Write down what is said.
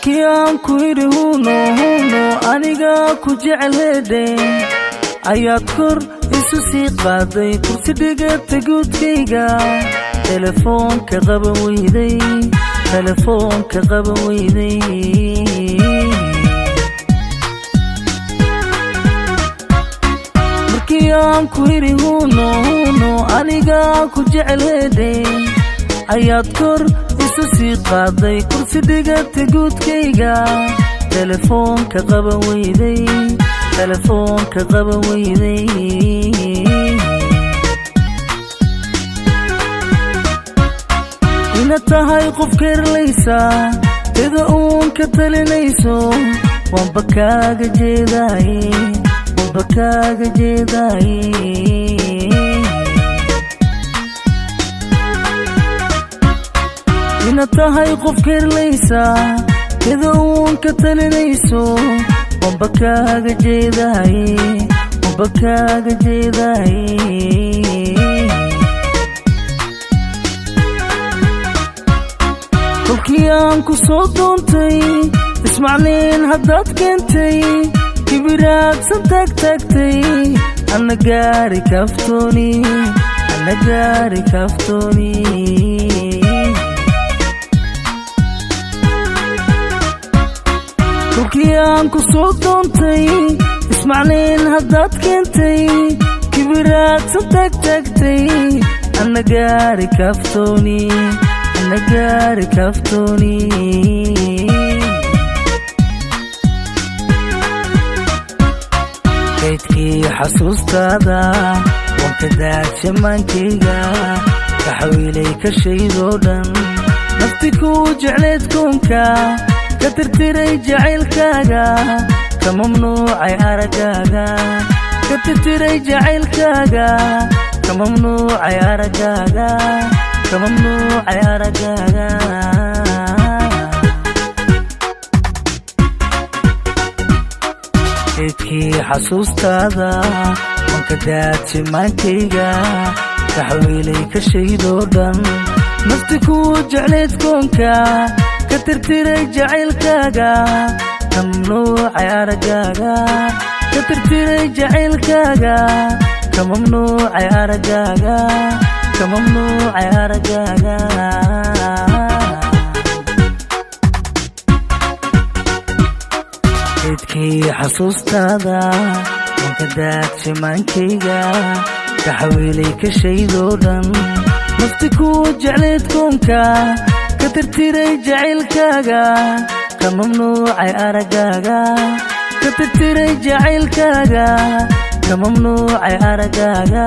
Kian kuiri huno aniga ku jeclede ayaad kor isu sii qaaday kursi dhigata guudkayga telefoonka qaban weyday markii aan kuiri huno aniga ku jeclede ayaad kor isu sii qaaday kursi dhigata guudkayga telefoonka qaban weyday ina tahay qof keerlaysa ida uun ka talinayso waanba kaaga jeedaay ina tahay qof keerlaysa ida uun ka talinayso waanba kaaga jeedaay kolkii aan ku soo doontay ismacnayn haddaad keentay kibiraadsan taagtay ana gaari kaaftooni kolkii aan ku soo doontay ismacnayn haddaad keentay kibiraadsan taagtay ana gaari kaaftooni kaydkii xasuustaada waan ka daadsha maankayga kaxawiilay ka shaydoo dhan nafti kuu jecleed koonka ka tirtiray jacaylkaaga ka mamnuucay araggaaga ka tirtiray jacaylkaaga ka mamnuucay araggaaga kaydkii xasuustaada waan ka daadsha maankayga kaxawiilay ka shaydoo dhan nafti kuu jecleed koonka ka tirtiray jacaylkaaga ka mamnuucay araggaaga ka tirtiray jacaylkaaga ka mamnuucay araggaaga kaydkii xasuustaada waan ka daadsha maankayga kaxawiilay ka shaydoo dhan nafti kuu jecleed koonka ka tirtiray jacaylkaaga ka mamnuucay araggaaga ka tirtiray jacaylkaaga ka mamnuucay araggaaga